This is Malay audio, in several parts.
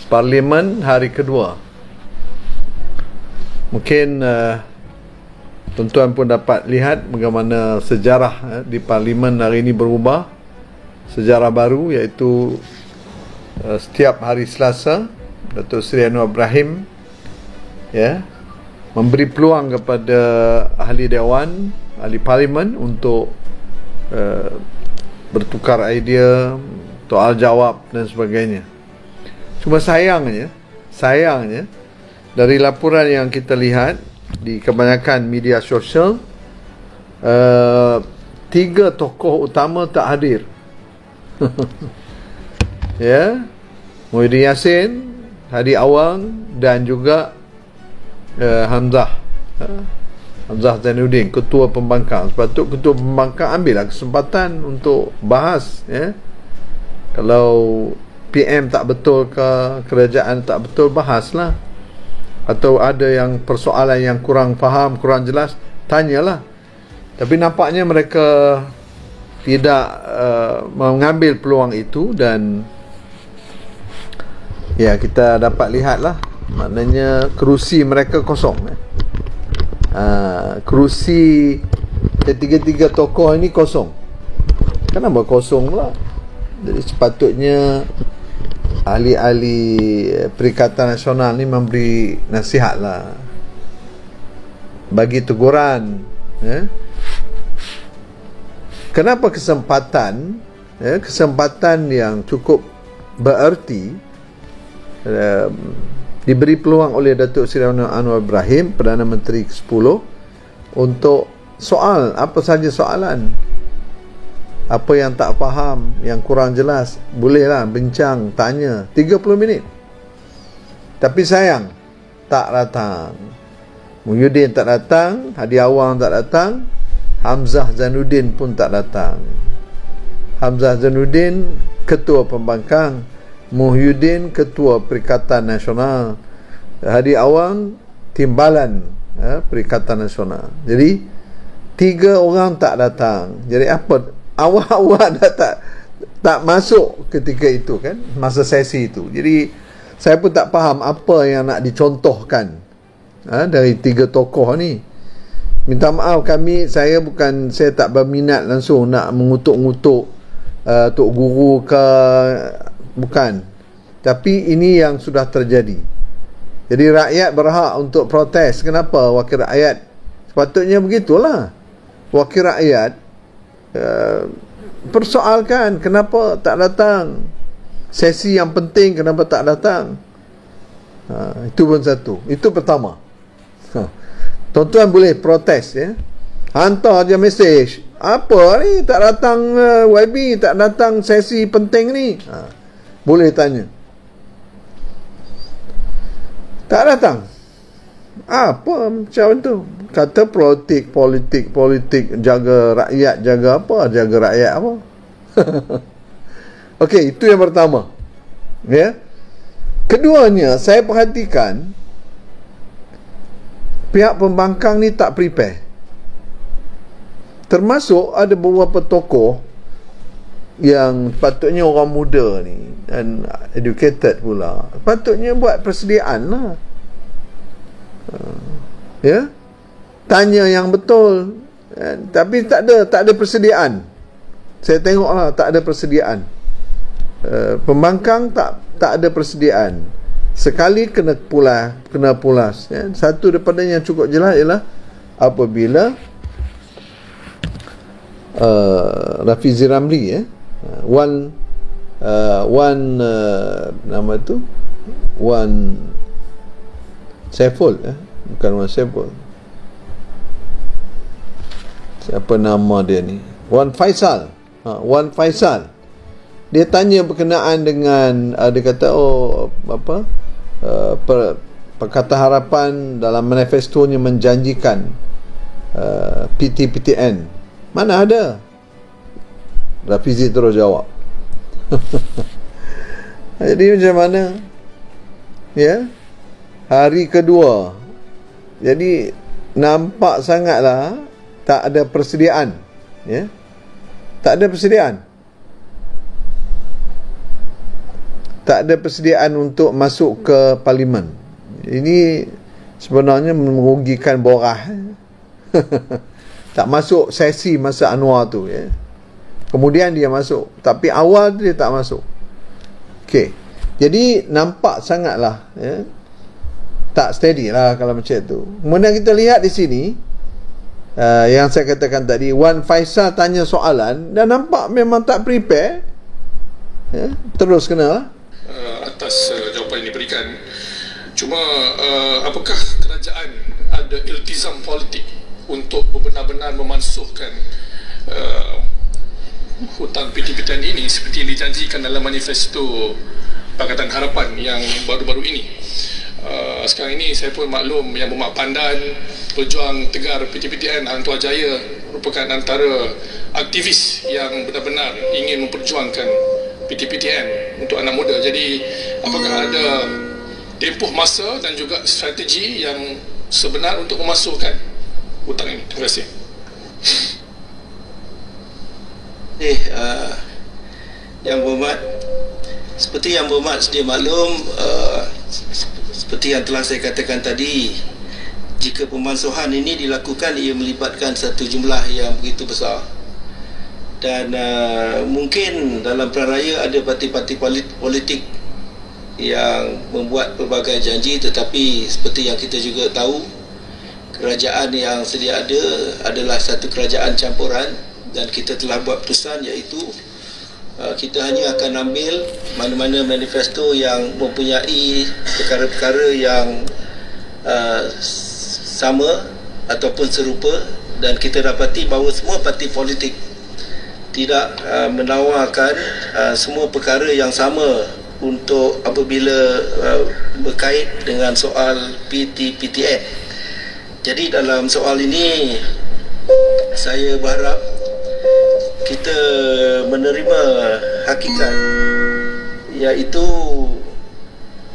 Parlimen hari kedua. Mungkin tuan-tuan pun dapat lihat bagaimana sejarah di Parlimen hari ini berubah. Sejarah baru, iaitu setiap hari Selasa Datuk Seri Anwar Ibrahim memberi peluang kepada ahli Dewan, ahli Parlimen untuk bertukar idea, soal jawab dan sebagainya. Cuma sayangnya dari laporan yang kita lihat di kebanyakan media sosial, 3 tokoh utama tak hadir. Muhyiddin Yassin, Hadi Awang dan juga Hamzah Zainuddin, Ketua Pembangkang. Sebab tu Ketua Pembangkang ambillah kesempatan untuk bahas, kalau PM tak betul ke, kerajaan tak betul, bahaslah. Atau ada yang persoalan yang kurang faham, kurang jelas, tanyalah. Tapi nampaknya mereka tidak mengambil peluang itu. Dan kita dapat lihatlah, maknanya kerusi mereka kosong. Kerusi ketiga-tiga tokoh ini kosong. Kenapa kosong pula? Jadi sepatutnya ahli-ahli Perikatan Nasional ni memberi nasihat lah, bagi teguran. Kenapa kesempatan yang cukup bererti diberi peluang oleh Datuk Seri Anwar Ibrahim, Perdana Menteri ke-10, untuk soal apa saja soalan. Apa yang tak faham, yang kurang jelas, bolehlah bincang, tanya 30 minit. Tapi sayang, tak datang. Muhyiddin tak datang, Hadi Awang tak datang, Hamzah Zainuddin pun tak datang. Hamzah Zainuddin Ketua Pembangkang, Muhyiddin Ketua Perikatan Nasional, Hadi Awang Timbalan Perikatan Nasional. Jadi 3 orang tak datang. Jadi apa? Awak dah tak masuk ketika itu kan, masa sesi itu. Jadi saya pun tak faham apa yang nak dicontohkan dari 3 tokoh ni. Minta maaf, saya tak berminat langsung nak mengutuk-ngutuk Tok Guru ke, bukan. Tapi ini yang sudah terjadi. Jadi rakyat berhak untuk protes. Kenapa wakil rakyat? Sepatutnya begitulah. Wakil rakyat persoalkan kenapa tak datang, sesi yang penting kenapa tak datang. Itu pun satu. Itu pertama. Tuan-tuan boleh protes, hantar je mesej, apa ni tak datang, YB tak datang sesi penting ni, boleh tanya. Tak datang, apa macam tu? Kata politik, jaga rakyat, jaga rakyat apa? Okey, itu yang pertama. Keduanya, saya perhatikan pihak pembangkang ni tak prepare. Termasuk ada beberapa tokoh yang patutnya orang muda ni dan educated pula, patutnya buat persediaan lah. Tanya yang betul, tapi tak ada persediaan. Saya tengoklah tak ada persediaan. Pembangkang tak ada persediaan. Sekali kena pulas. Satu daripada yang cukup jelas ialah apabila Rafizi Ramli nama tu Wan Saiful, bukan Wan Saiful, siapa nama dia ni, Wan Faisal. Wan Faisal, dia tanya berkenaan dengan dia kata Pakatan Harapan dalam manifestonya menjanjikan PTPTN. Mana ada? Rafizi terus jawab. Jadi macam mana? Hari kedua, jadi nampak sangatlah tak ada persediaan. Tak ada persediaan. tak ada persediaan untuk masuk ke parlimen. Ini sebenarnya merugikan Borah. Tak masuk sesi masa Anwar tu, ya. Kemudian dia masuk, tapi awal dia tak masuk. Okey. Jadi nampak sangatlah, ya, tak steady lah kalau macam tu. Kemudian kita lihat di sini, yang saya katakan tadi, Wan Faisal tanya soalan dan nampak memang tak prepare, ya. Terus kenalah atas jawapan yang diberikan. Cuma apakah kerajaan ada iltizam politik untuk benar-benar memansuhkan hutang PTPTN ini seperti yang dijanjikan dalam manifesto Pakatan Harapan yang baru-baru ini? Sekarang ini saya pun maklum yang Bermak Pandan, pejuang tegar PTPTN Hang Tuah Jaya merupakan antara aktivis yang benar-benar ingin memperjuangkan PTPTN untuk anak muda. Jadi apakah ada tempoh masa dan juga strategi yang sebenar untuk memasukkan hutang ini? Terima kasih. Yang Berhormat, seperti Yang Berhormat sedia maklum, seperti yang telah saya katakan tadi, jika pemansuhan ini dilakukan, ia melibatkan satu jumlah yang begitu besar. Dan mungkin dalam peranraya ada parti-parti politik yang membuat pelbagai janji, tetapi seperti yang kita juga tahu, kerajaan yang sedia ada adalah satu kerajaan campuran, dan kita telah buat keputusan, iaitu kita hanya akan ambil mana-mana manifesto yang mempunyai perkara-perkara yang sama ataupun serupa, dan kita dapati bahawa semua parti politik tidak menawarkan semua perkara yang sama untuk apabila berkait dengan soal PTPTN. Jadi dalam soal ini saya berharap kita menerima hakikat, iaitu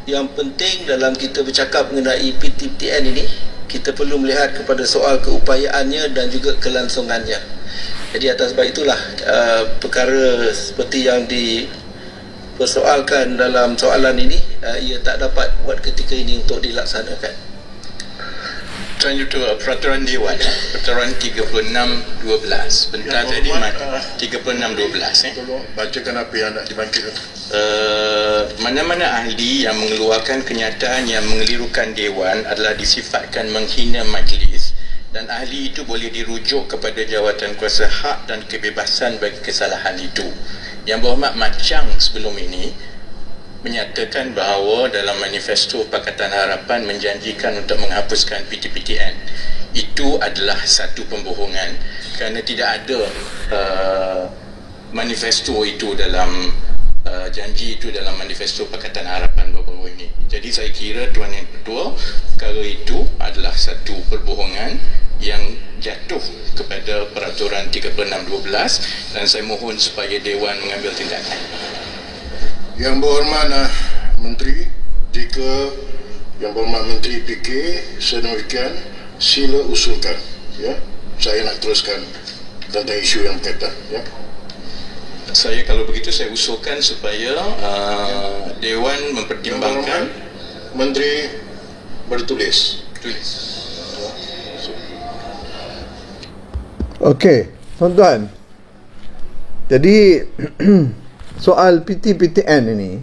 yang penting dalam kita bercakap mengenai PTPTN ini, kita perlu melihat kepada soal keupayaannya dan juga kelangsungannya. Jadi atas sebab itulah perkara seperti yang dipersoalkan dalam soalan ini, ia tak dapat buat ketika ini untuk dilaksanakan. Selanjutnya peraturan Dewan, peraturan 36/12. Bentar tadi 36/12. Bacakan apa yang nak dibangkitkan. Mana-mana ahli yang mengeluarkan kenyataan yang mengelirukan Dewan adalah disifatkan menghina majlis, dan ahli itu boleh dirujuk kepada jawatan kuasa hak dan kebebasan bagi kesalahan itu. Yang Berhormat macam sebelum ini menyatakan bahawa dalam manifesto Pakatan Harapan menjanjikan untuk menghapuskan PTPTN. Itu adalah satu pembohongan, kerana tidak ada manifesto itu dalam janji itu dalam manifesto Pakatan Harapan baru-baru ini. Jadi saya kira Tuan Yang Ketua, perkara itu adalah satu perbohongan yang jatuh kepada peraturan 36/12, dan saya mohon supaya Dewan mengambil tindakan. Yang Berhormat Menteri, jika Yang Berhormat Menteri fikir sedemikian, sila usulkan, ya. Saya nak teruskan tentang isu yang berkaitan, ya. Saya kalau begitu saya usulkan supaya Dewan mempertimbangkan. Menteri bertulis. Okey, tuan-tuan. Jadi soal PTPTN ini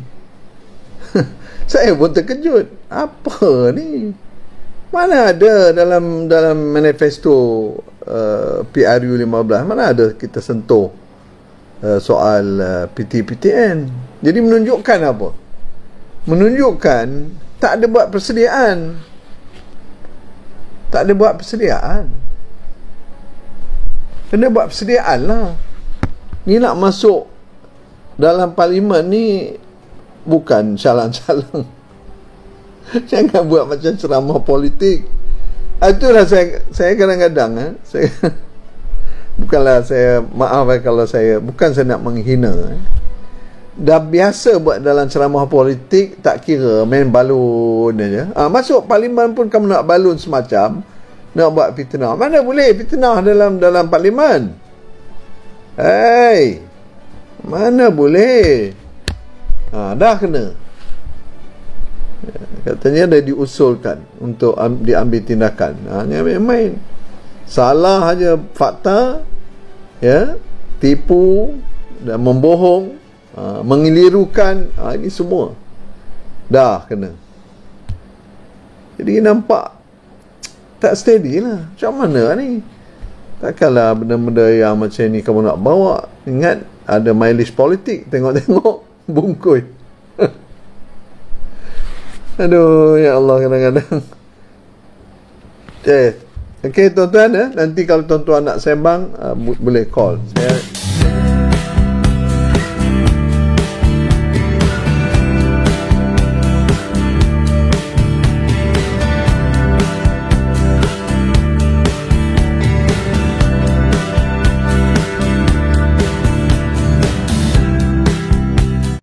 saya pun terkejut. Apa ni? Mana ada dalam manifesto PRU 15, mana ada kita sentuh soal PTPTN. Jadi menunjukkan apa? Menunjukkan tak ada buat persediaan. Tak ada buat persediaan. Kena buat persediaan lah. Ni nak masuk dalam parlimen ni bukan calang-calang. Jangan buat macam ceramah politik. Itulah saya kadang-kadang saya bukanlah saya, maaf kalau saya, bukan saya nak menghina. Dah biasa buat dalam ceramah politik, tak kira main balun aja. Masuk parlimen pun kamu nak balun semacam, nak buat fitnah. Mana boleh fitnah dalam parlimen? Hey, mana boleh? Dah kena. Katanya dah diusulkan untuk diambil tindakan. Ni main-main. Salah aja fakta, ya, tipu dan membohong, mengelirukan, ini semua dah kena. Jadi nampak tak steady lah. Macam mana ni? Takkanlah benda-benda yang macam ni kamu nak bawa. Ingat ada mileage politik. Tengok-tengok bungkus. Aduh, ya Allah, kadang-kadang. Okay, tuan-tuan, nanti kalau tuan-tuan nak sembang, boleh call saya.